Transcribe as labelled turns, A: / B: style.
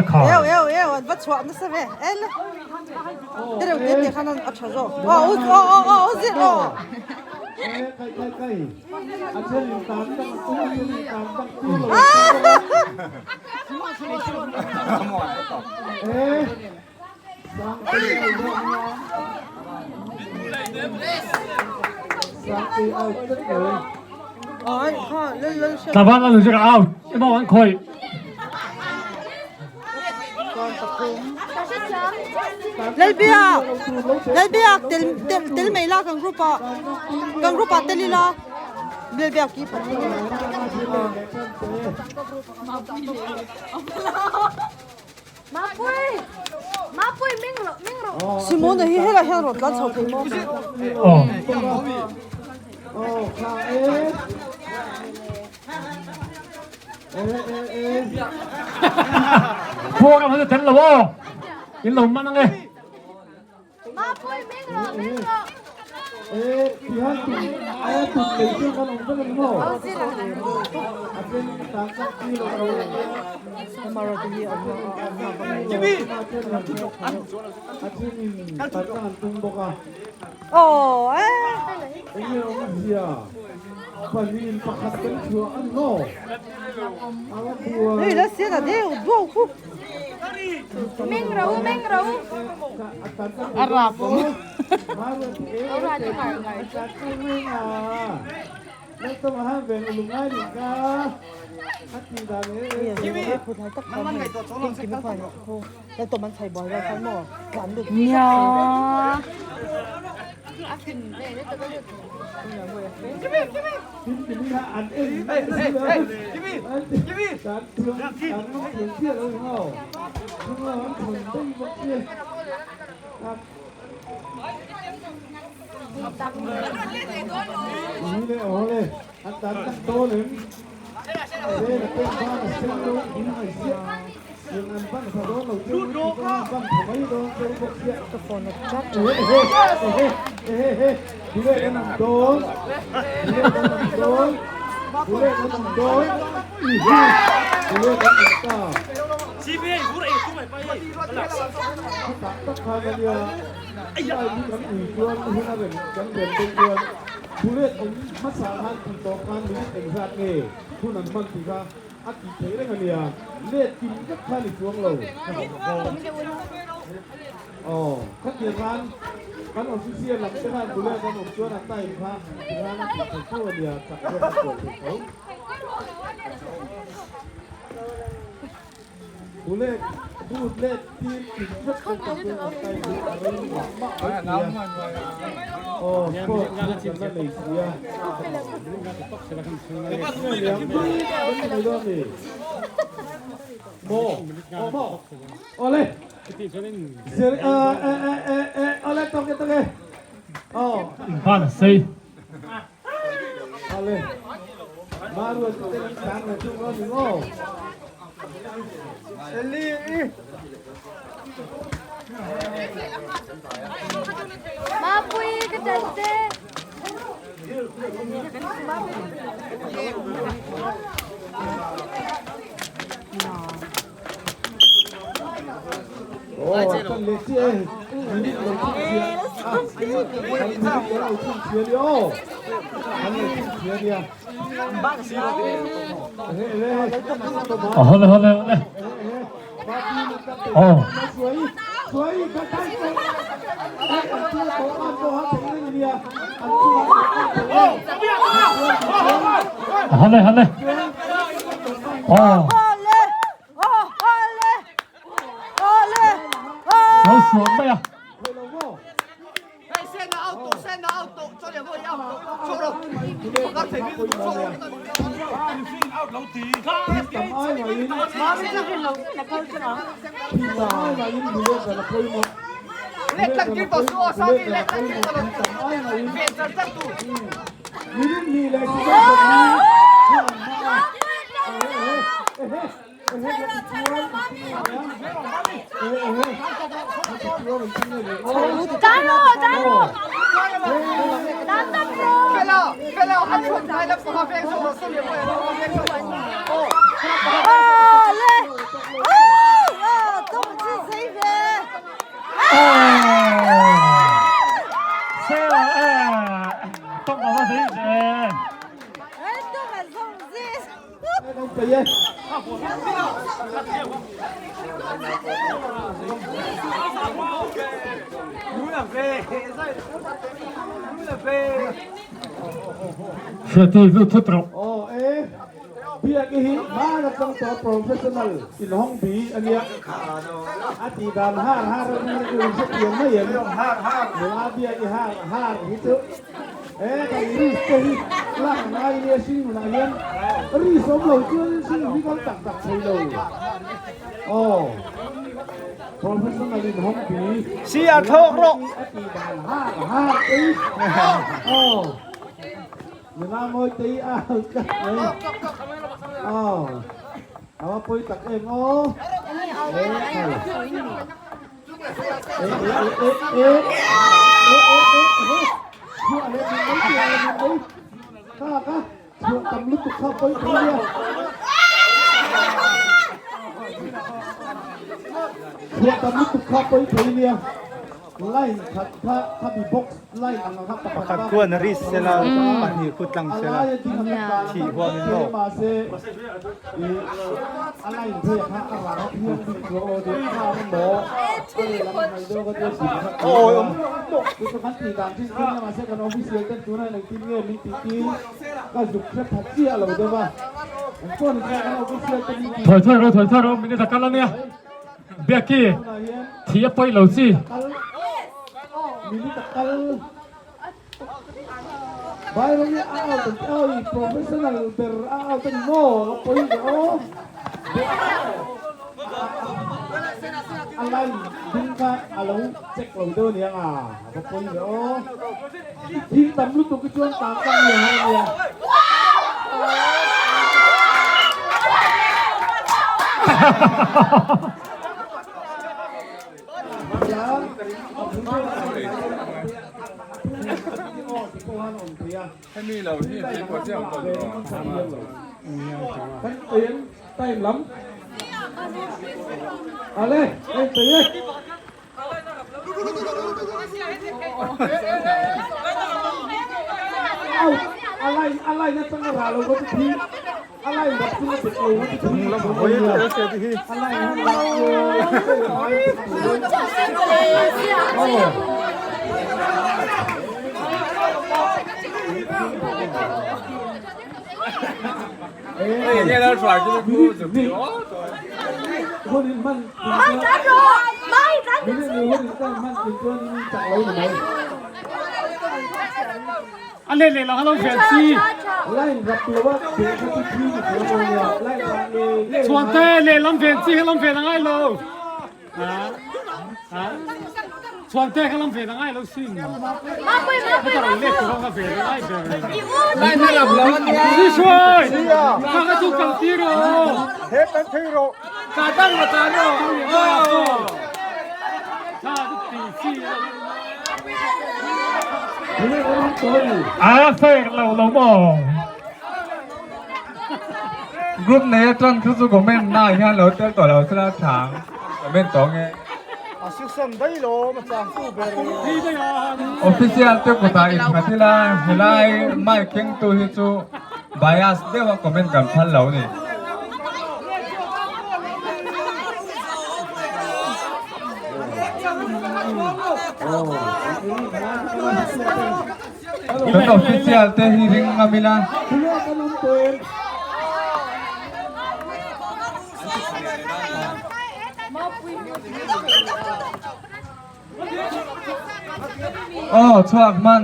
A: khảo
B: bắt chuột nó sẽ về em đây đầu tiên thì khả năng ăn cháo rồi gì
A: ta văn là người out cái bao anh khôi
B: lên bia tel mấy la gang group tel la lên bia kí
C: má pui minh rồi
B: Simone hi hela hel rot lan chau thei mo
A: Vua cáiมันจะเต็มแล้ววะกินลมมันนั่งเลย
C: má pui minh rồi
D: Pihak tu, ayah tu kerja kan orang tu mau. Akan tangkap kilo kalau.
B: Amaro hi
D: Jibi. Akan tangkap tumboka. Ini orang dia. Paling pakat kerja ano. Awak dua.
B: Ei la cena de do cu
C: minh rồi
B: arapo
D: Itu mahal benulungan juga. Hati dame.
B: ผู้ไทยตักความเห็นกินไม่ค่อยเนี่ยแล้วตัวมันใส่บ่อยแล้วทั้งหมดหวานดุ
C: nhờ
D: Ini an Jibi. Dan yang dia mau. Semua orang penting buat dia. Ini oleh antar tolong. Đây là tên ba là xe lô in ngày xưa. Nhưng ăn văn sau đó đầu tiên văn của mấy đô trên bộ xe.
B: cái phone nó chắc
D: Đi lên nó nằm đốn. Đi lên nó nằm đốn. Đi lên nó nằm đốn. Đi lên nó nằm đốn.
E: 집에 물에 숨을 빨리
D: Tất cả các điều ai đi cắn ủy quân như là về cắn biển bên quânผู้เล่นองมัสสาหันถึงต่อการนี้เป็นชาติเองผู้นั้นมันถือว่าอักขิเทได้กันเนี่ยเล่นกินก็ท่านในช่วงเราอ๋อขัดเกียร์ร้านออฟฟิเชียลหลังจากนั้นผู้เล่นกันองช่วยนักไต่พระร้านติดเข้าเนี่ยจับเรื่องตัวเขาผู้เล่นพูดเล่นทีมติดก็ต้องเป็นไต่ดูอะไรหวังมากเลยโอ้โหนั่นเลยเสียเลี้ยงไม่ได้เลยโมโอ้เลยเสียเอาเลยตรงกันตรงกันอ๋อ
A: phan xây
D: เอาเลยมาดูจะเป็นการในช่วงนี้โอ้เอลี่
C: má pui cái chân tê
D: โอ้ตั้งเล็กเชียร์นี่เราเชียร์เราเชียร์เดียวอันนี้เชียร์เดียวเฮ้ยเฮ้ย
A: hơn này
D: สวยกระต่ายตัวอันที่โตอันโตฮัทถึงนี่เดียวอันที่
A: hơn này nó xuống đây à
E: sen auto cho điểm thôi nhau cho đâu các thầy biết cho lâu tí
D: ทำอ้อยมาอินทำอ้อยมาอินดูเรื่องแต่ละคนหมด
E: lên tăng kim bảo số sao đi lên tăng kim bảo
D: ทำอ้อยมาอิน
E: số về tăng tu
D: มีเลยที่ต้องแบบนี้
E: Cái nào hắn không phải là phù hợp với số điểm của
D: ใจเย็น
A: Sheti lu tutro.
D: โอ้เบียร์กี่มาแล้วต้องตัวโปรเฟชชั่นอลอินห้องบีอันเนี้ยอาทิตย์การห้าเรื่องนี้คือเสียงไม่เห็นห้าเวลาเบียร์กี่ห้าฮิตแต่รีสเตอร์ล่างนายเนี่ยสิ่งไหนเนี่ยรีสมเราเชื่อสิ่งที่เขาตักใช้เลยโอ้โปรเฟชชั่นอลอินห้องบี
E: เสียเถอะหรอก
D: อาทิตย์การห้าโอ้เวลาโมยตีกันเลยเอาปุยตักเองโอ้ชั่วอะไรไม่เกี่ยวอะไรไม่ข้าชั่วตำลึกเข้าไปทีเดียวชั่วตำลึกเข้าไปทีเดียวไล่ถ้ามีบ็อกไล่อันนั้นครับ
E: ขัดกวนริสเซลาปันหิคุตังเซลาที่หัวมินโล
D: อะไรเพื่อพระอรหันต์เพื่อนที่โกรธที่ข้ามันบอกโอ้ยคือสมัติการที่คุณมาเสกกันออฟฟิเชียลกันตัวนั้นในที่นี้มีปีกี้ก็จุกแค่ผัดเสียเราเดี๋ยวว่าคนแค่กันออฟฟิเชียลกันมี
A: Thoi, mini takala niya. Biaki. Tiya poi lo si.
D: มินิตะกัลบายวันนี้เป็นโปรเฟชชั่นอลเป็นเป็นโม่แล้วไปโอ้อะไรถึงก็อะไรเช็คเราเดินเนี่ยแล้วไปโอ้ที่ตำรวจตัวกิจวัตรต่างกันเนี่ยเนี่ย
F: ให้มีเราที่เป็นคนเจ้าตัวรอ
D: ท่านเตียนเต้นล้ำอะไรเตียนอะไรนะตั้งแต่เราก็จะทีอะไรแบบที่เราติดเลยว่าที่ทีเราโอ้ยอะไรเรา
F: เนี่ยเราฝ่ายจะพูดถึง
D: คนนี้มัน
C: Mai tránh rồi. Mai tránh.
D: ไม่ได้เลยคนนี้มันเป็นคนจากเราหน่อย
A: Anh lên là không phải chi.
D: ไล่รับตัวว่าเป็นที่ทีของเราเนี่ยไล่ทางเอง
A: Chuan te lên làm phiền chi, làm phiền ngay lo. Chuan te làm phiền ngay lo xin.
C: Má quỳ má quỳ.
A: Cái thằng lên cũng làm phiền ngay về.
F: Lại mới làm lớn nha.
A: Đi xuôi. Sao cái chú cầm tí rồi.
E: เฮ็ดเป็นที่โร
A: Cả tăng mà ta đâu. Cha cái tỷ chi.
D: ไม่ได้คนตัวนี่
A: phê lâu mò.
F: Group này trong thứ số của mình nào nha lối tới tòa lầu sẽ là tháng ở bên tổ nghe
E: อาซิสันได้โลมาจากสู้เบรี
A: Đi đây à.
F: official tới của ta in mà thế là lại mai keng tu hi chu bias để vào comment cảm thân lâu này Then official te hi ring ngamila
D: คุณแม่ก็ลุ้นตัวเอง
F: oh chuak man